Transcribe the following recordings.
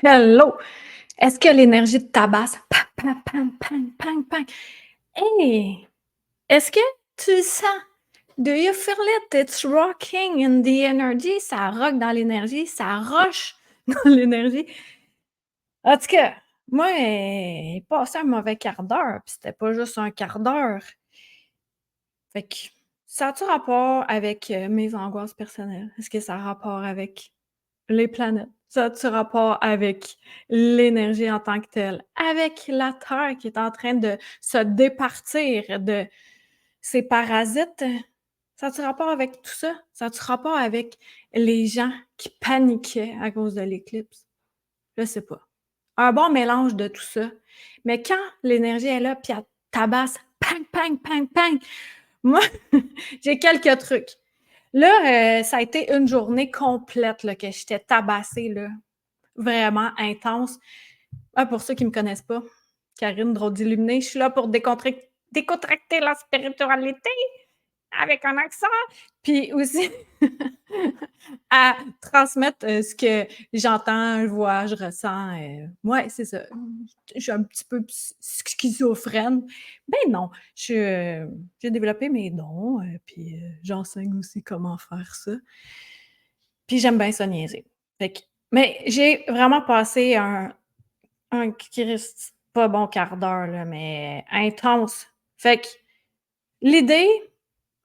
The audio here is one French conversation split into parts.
Hello! Est-ce que l'énergie te tabasse? Pam, pam, pam, pam, pam, pam. Hey! Est-ce que tu le sens? Do you feel it? It's rocking in the energy. Ça rock dans l'énergie, ça roche dans l'énergie. En tout cas, moi, il passé un mauvais quart d'heure, puis c'était pas juste un quart d'heure. Fait que ça a-tu rapport avec, mes angoisses personnelles? Est-ce que ça a rapport avec les planètes? Ça a-tu rapport avec l'énergie en tant que telle? Avec la Terre qui est en train de se départir de ses parasites? Ça a-tu rapport avec tout ça? Ça a-tu rapport avec les gens qui paniquaient à cause de l'éclipse? Je sais pas. Un bon mélange de tout ça. Mais quand l'énergie est là, puis elle tabasse, pang, pang, pang, pang, moi, j'ai quelques trucs. Là, ça a été une journée complète là, que j'étais tabassée, là, vraiment intense. Ah, pour ceux qui me connaissent pas, Karine Drôle d'Illuminée, je suis là pour décontracter la spiritualité avec un accent, puis aussi à transmettre, ce que j'entends, je vois, je ressens, ouais, c'est ça. Je suis un petit peu schizophrène. Ben non, j'ai développé mes dons, puis, j'enseigne aussi comment faire ça. Puis j'aime bien ça niaiser. Fait que mais j'ai vraiment passé un Christ pas bon quart d'heure, là, mais intense. Fait que l'idée,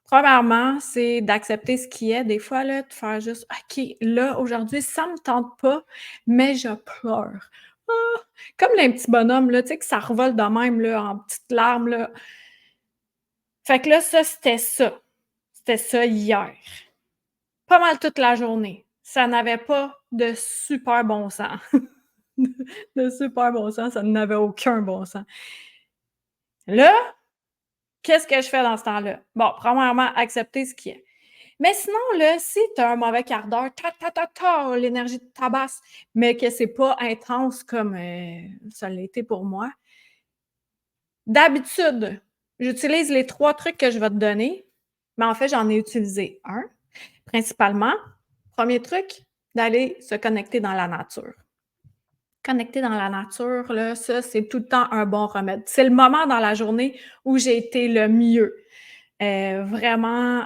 premièrement, c'est d'accepter ce qui est. Des fois, là, de faire juste: «OK, là, aujourd'hui, ça me tente pas, mais je pleure». Ah! Comme les petits bonhommes, là, tu sais, que ça revole de même, là, en petites larmes, là. Fait que là, ça, c'était ça. C'était ça hier. Pas mal toute la journée. Ça n'avait pas de super bon sens. De super bon sens, ça n'avait aucun bon sens. Là, qu'est-ce que je fais dans ce temps-là? Bon, premièrement, accepter ce qui est. Mais sinon, là, si tu as un mauvais quart d'heure, ta ta ta ta, l'énergie te tabasse, mais que c'est pas intense comme, ça l'a été pour moi. D'habitude, j'utilise les 3 trucs que je vais te donner, mais en fait, j'en ai utilisé un principalement. Premier truc, d'aller se connecter dans la nature. Connecter dans la nature, là, ça, c'est tout le temps un bon remède. C'est le moment dans la journée où j'ai été le mieux. Vraiment,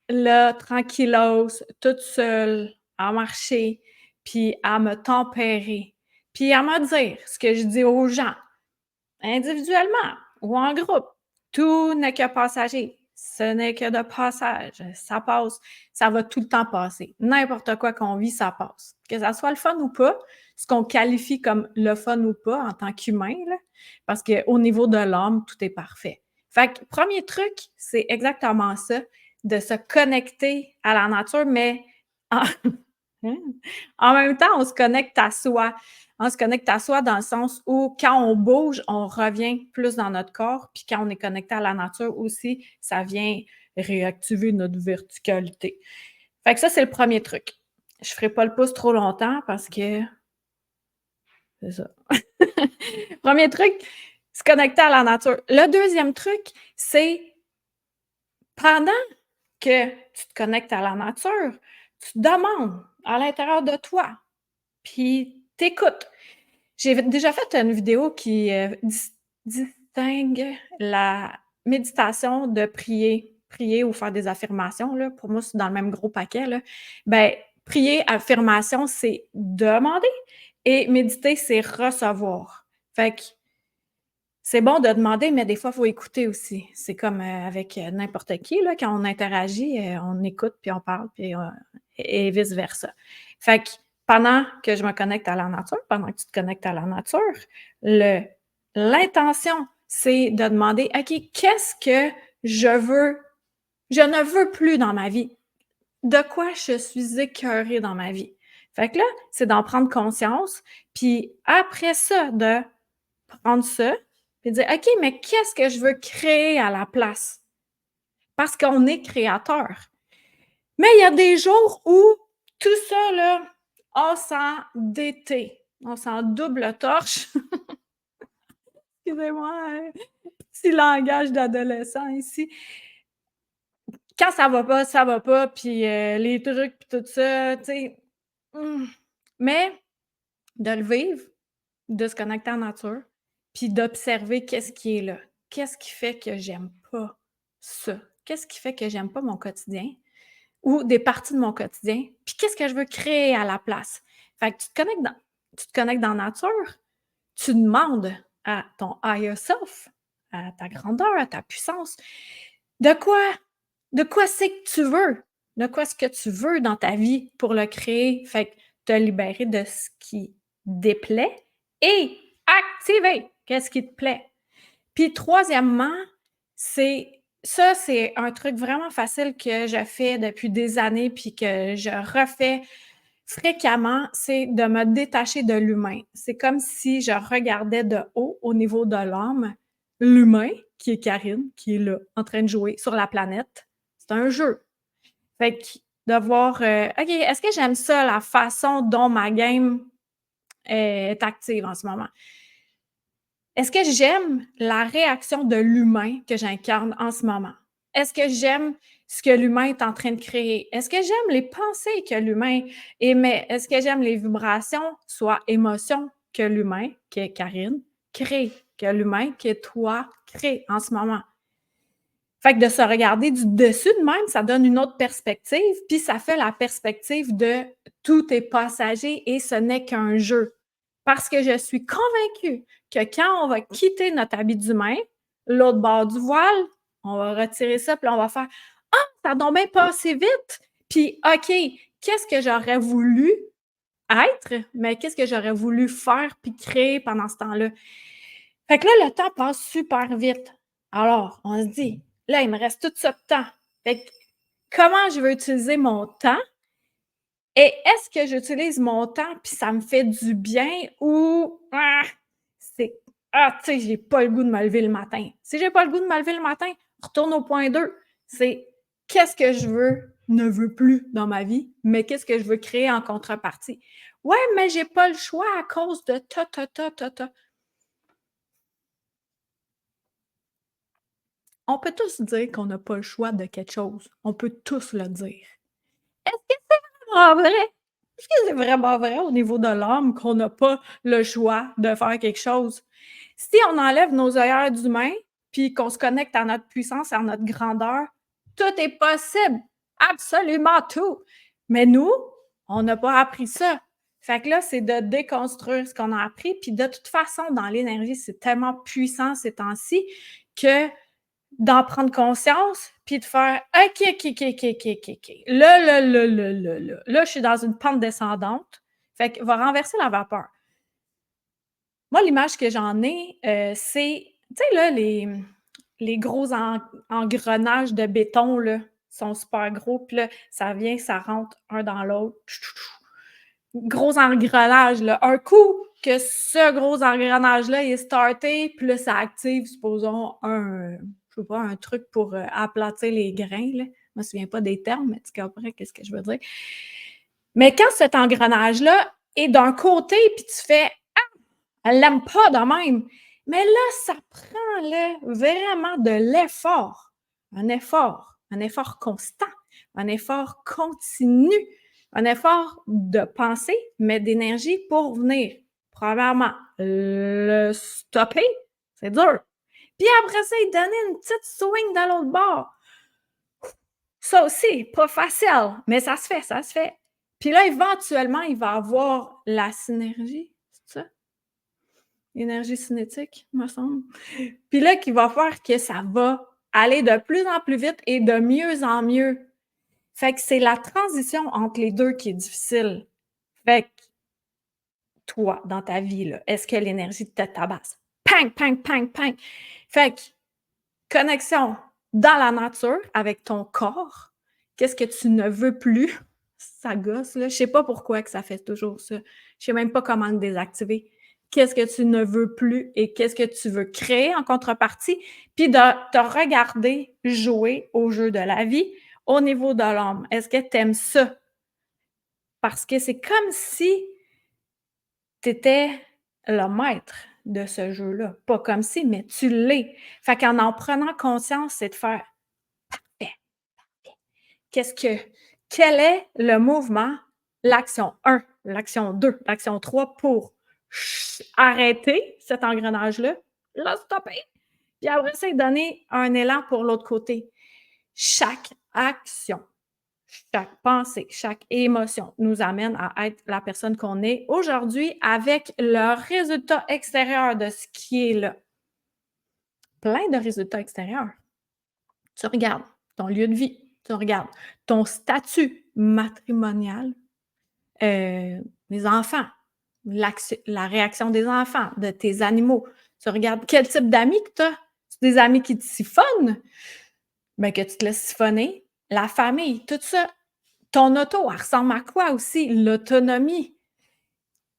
là, tranquillos, toute seule, à marcher, puis à me tempérer, puis à me dire ce que je dis aux gens, individuellement ou en groupe. Tout n'est que passager. Ce n'est que de passage. Ça passe. Ça va tout le temps passer. N'importe quoi qu'on vit, ça passe. Que ça soit le fun ou pas, ce qu'on qualifie comme le fun ou pas en tant qu'humain, là, parce qu'au niveau de l'âme, tout est parfait. Fait que, premier truc, c'est exactement ça, de se connecter à la nature, mais en, en même temps, on se connecte à soi. On se connecte à soi dans le sens où quand on bouge, on revient plus dans notre corps, puis quand on est connecté à la nature aussi, ça vient réactiver notre verticalité. Fait que ça, c'est le premier truc. Je ferai pas le pouce trop longtemps parce que c'est ça. Premier truc, se connecter à la nature. Le deuxième truc, c'est pendant que tu te connectes à la nature, tu te demandes à l'intérieur de toi, puis t'écoutes. J'ai déjà fait une vidéo qui, distingue la méditation de prier ou faire des affirmations, là. Pour moi, c'est dans le même gros paquet, là. Ben, prier, affirmation, c'est demander et méditer, c'est recevoir. Fait que c'est bon de demander, mais des fois, il faut écouter aussi. C'est comme, avec, n'importe qui, là, quand on interagit, on écoute, puis on parle, puis et vice versa. Fait que pendant que je me connecte à la nature, pendant que tu te connectes à la nature, le l'intention, c'est de demander: «OK, qu'est-ce que je ne veux plus dans ma vie? De quoi je suis écœurée dans ma vie?» Fait que là, c'est d'en prendre conscience, puis après ça, de prendre ça, puis dire: «OK, mais qu'est-ce que je veux créer à la place?» Parce qu'on est créateur. Mais il y a des jours où tout ça là, on s'en dété, on s'en double torche. Excusez-moi, petit langage d'adolescent ici. Quand ça va pas, puis les trucs puis tout ça, tu sais, mmh, mais de le vivre, de se connecter en nature, puis d'observer qu'est-ce qui est là. Qu'est-ce qui fait que j'aime pas ça? Qu'est-ce qui fait que j'aime pas mon quotidien ou des parties de mon quotidien? Puis qu'est-ce que je veux créer à la place? Fait que tu te connectes dans la nature, tu demandes à ton higher self, à ta grandeur, à ta puissance, de quoi de quoi c'est que tu veux? De quoi est-ce que tu veux dans ta vie pour le créer? Fait que te libérer de ce qui déplaît et activer qu'est-ce qui te plaît. Puis troisièmement, c'est un truc vraiment facile que je fais depuis des années puis que je refais fréquemment, c'est de me détacher de l'humain. C'est comme si je regardais de haut, au niveau de l'âme, l'humain, qui est Karine, qui est là, en train de jouer sur la planète. C'est un jeu. Fait que de voir, OK, est-ce que j'aime ça, la façon dont ma game est active en ce moment? Est-ce que j'aime la réaction de l'humain que j'incarne en ce moment? Est-ce que j'aime ce que l'humain est en train de créer? Est-ce que j'aime les pensées que l'humain émet? Est-ce que j'aime les vibrations, soit émotions, que l'humain, qui est Karine, crée, que l'humain, qui est toi, crée en ce moment? Fait que de se regarder du dessus de même, ça donne une autre perspective, puis ça fait la perspective de tout est passager et ce n'est qu'un jeu. Parce que je suis convaincue que quand on va quitter notre habit d'humain, l'autre bord du voile, on va retirer ça, puis on va faire ah, ça a donc bien passé vite. Puis, OK, qu'est-ce que j'aurais voulu être, mais qu'est-ce que j'aurais voulu faire puis créer pendant ce temps-là? Fait que là, le temps passe super vite. Alors, on se dit, là, il me reste tout ça de temps. Fait que comment je veux utiliser mon temps et est-ce que j'utilise mon temps puis ça me fait du bien ou c'est tu sais, j'ai pas le goût de me lever le matin. Si j'ai pas le goût de me lever le matin, retourne au point 2. C'est qu'est-ce que je ne veux plus dans ma vie, mais qu'est-ce que je veux créer en contrepartie? Ouais, mais j'ai pas le choix à cause de ta, ta, ta, ta, ta. On peut tous dire qu'on n'a pas le choix de quelque chose. On peut tous le dire. Est-ce que c'est vraiment vrai? Est-ce que c'est vraiment vrai au niveau de l'âme qu'on n'a pas le choix de faire quelque chose? Si on enlève nos œillères d'humain, puis qu'on se connecte à notre puissance, à notre grandeur, tout est possible. Absolument tout. Mais nous, on n'a pas appris ça. Fait que là, c'est de déconstruire ce qu'on a appris. Puis de toute façon, dans l'énergie, c'est tellement puissant ces temps-ci que d'en prendre conscience, puis de faire OK, OK, OK, OK, OK, OK, OK. Là, je suis dans une pente descendante. Fait que va renverser la vapeur. Moi, l'image que j'en ai, c'est, tu sais, là, les gros engrenages de béton, là, sont super gros, puis là, ça vient, ça rentre un dans l'autre. Gros engrenage, là. Un coup que ce gros engrenage-là est starté, puis là, ça active, supposons, je sais pas, un truc pour aplatir les grains, là. Je me souviens pas des termes, mais tu comprends qu'est-ce que je veux dire. Mais quand cet engrenage-là est d'un côté, puis tu fais elle l'aime pas de même. Mais là, ça prend là, vraiment de l'effort. Un effort constant, un effort continu, un effort de pensée, mais d'énergie pour venir. Premièrement, le stopper, c'est dur. Puis après ça, il donner une petite swing dans l'autre bord. Ça aussi, pas facile, mais ça se fait, ça se fait. Puis là, éventuellement, il va avoir la synergie, c'est ça? Énergie cinétique, me semble. Puis là, qui va faire que ça va aller de plus en plus vite et de mieux en mieux. Fait que c'est la transition entre les deux qui est difficile. Fait que toi, dans ta vie, là, est-ce que l'énergie te tabasse? Pang, pang, pang, pang. Fait que connexion dans la nature avec ton corps. Qu'est-ce que tu ne veux plus? Ça gosse, là. Je sais pas pourquoi que ça fait toujours ça. Je sais même pas comment le désactiver. Qu'est-ce que tu ne veux plus et qu'est-ce que tu veux créer en contrepartie? Puis de te regarder jouer au jeu de la vie au niveau de l'âme. Est-ce que tu aimes ça? Parce que c'est comme si tu étais le maître de ce jeu-là. Pas comme si, mais tu l'es. Fait qu'en prenant conscience, c'est de faire parfait. Qu'est-ce que quel est le mouvement? L'action 1, l'action 2, l'action 3 pour arrêter cet engrenage-là, le stopper, puis après ça, donner un élan pour l'autre côté. Chaque action, chaque pensée, chaque émotion nous amène à être la personne qu'on est aujourd'hui avec le résultat extérieur de ce qui est là. Plein de résultats extérieurs. Tu regardes ton lieu de vie, tu regardes ton statut matrimonial, les enfants, la réaction des enfants, de tes animaux. Tu regardes quel type d'amis que tu as. Des amis qui te siphonnent, bien que tu te laisses siphonner. La famille, tout ça. Ton auto, elle ressemble à quoi aussi? L'autonomie.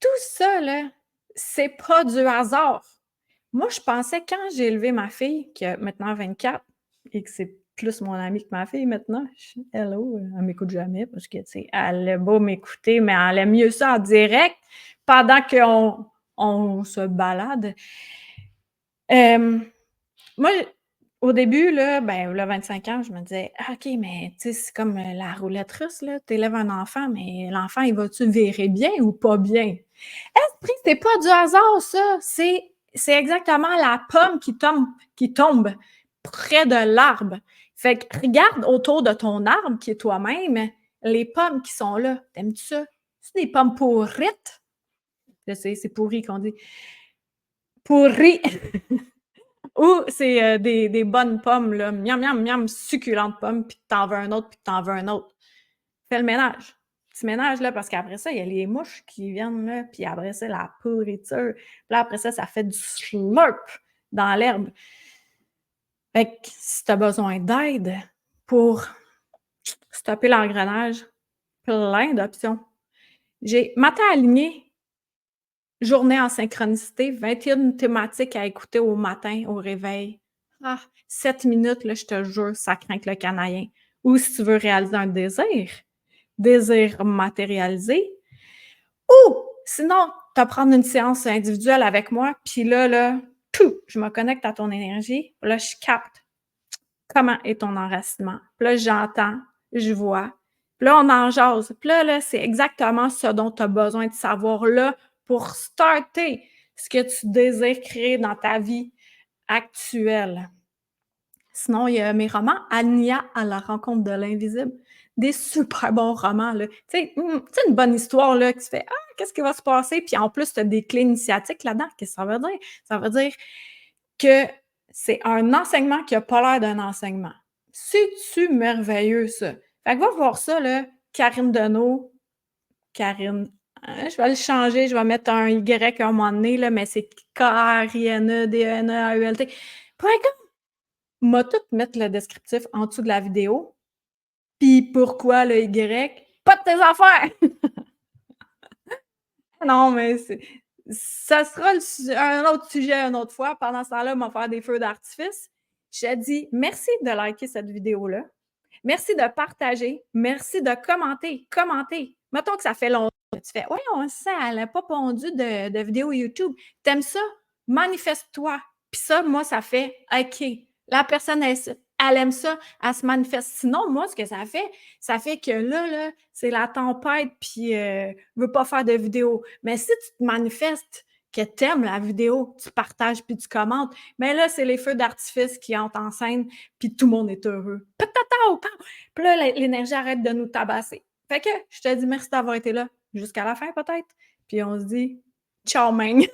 Tout ça, là, c'est pas du hasard. Moi, je pensais quand j'ai élevé ma fille, qui a maintenant 24 et que c'est plus mon amie que ma fille maintenant, hello, elle m'écoute jamais parce que, tu sais, elle a beau m'écouter, mais elle aime mieux ça en direct pendant qu'on se balade. Moi, au début, là, ben, là, 25 ans, je me disais: «Ah OK, mais tu sais, c'est comme, la roulette russe, là. Tu élèves un enfant, mais l'enfant, il va-tu virer bien ou pas bien?» Esprit, c'est pas du hasard ça, c'est exactement la pomme qui tombe près de l'arbre. Fait que regarde autour de ton arbre qui est toi-même, les pommes qui sont là. T'aimes-tu ça? C'est des pommes pourrites? Je sais, c'est pourri qu'on dit. Pourri ou c'est, des bonnes pommes là, miam, miam, miam, succulentes pommes, puis tu en veux un autre, puis tu en veux un autre. Fais le ménage. Petit ménage là, parce qu'après ça, il y a les mouches qui viennent là, puis après ça, la pourriture. Puis là, après ça, ça fait du slurp dans l'herbe. Fait que si tu as besoin d'aide pour stopper l'engrenage, plein d'options. J'ai matin aligné, journée en synchronicité, 21 thématiques à écouter au matin, au réveil. Ah, 7 minutes, là, je te jure, ça craint que le canaillin. Ou si tu veux réaliser un désir matérialisé, ou sinon, te prendre une séance individuelle avec moi, puis là, je me connecte à ton énergie. Là, je capte comment est ton enracinement. Puis là, j'entends, je vois. Puis là, on en jase. Puis là, c'est exactement ce dont tu as besoin de savoir là pour starter ce que tu désires créer dans ta vie actuelle. Sinon, il y a mes romans, Anya à la rencontre de l'invisible. Des super bons romans, là. Tu sais, une bonne histoire, là, que tu fais: «Ah, qu'est-ce qui va se passer?» Puis en plus, tu as des clés initiatiques là-dedans. Qu'est-ce que ça veut dire? Ça veut dire que c'est un enseignement qui a pas l'air d'un enseignement. C'est-tu merveilleux, ça? Fait que va voir ça, là, Karine Deneau. Karine, je vais le changer, je vais mettre un Y à un moment donné, là, mais c'est KARINEDENEAULT. M'a tout mettre le descriptif en dessous de la vidéo. Puis pourquoi le Y? Pas de tes affaires! Non, mais ça sera un autre sujet une autre fois. Pendant ce temps-là, on va faire des feux d'artifice. Je te dis merci de liker cette vidéo-là. Merci de partager. Merci de commenter. Commenter. Mettons que ça fait longtemps que tu fais: «Ouais, on sait, elle n'a pas pondu de vidéo YouTube». T'aimes ça? Manifeste-toi. Puis ça, moi, ça fait OK. La personne, elle aime ça, elle se manifeste. Sinon, moi, ce que ça fait que là, c'est la tempête, puis veut pas faire de vidéo. Mais si tu te manifestes que tu aimes la vidéo, tu partages puis tu commentes, mais là, c'est les feux d'artifice qui entrent en scène, puis tout le monde est heureux. Patata, pow! Puis là, l'énergie arrête de nous tabasser. Fait que je te dis merci d'avoir été là jusqu'à la fin peut-être, puis on se dit ciao, Ming!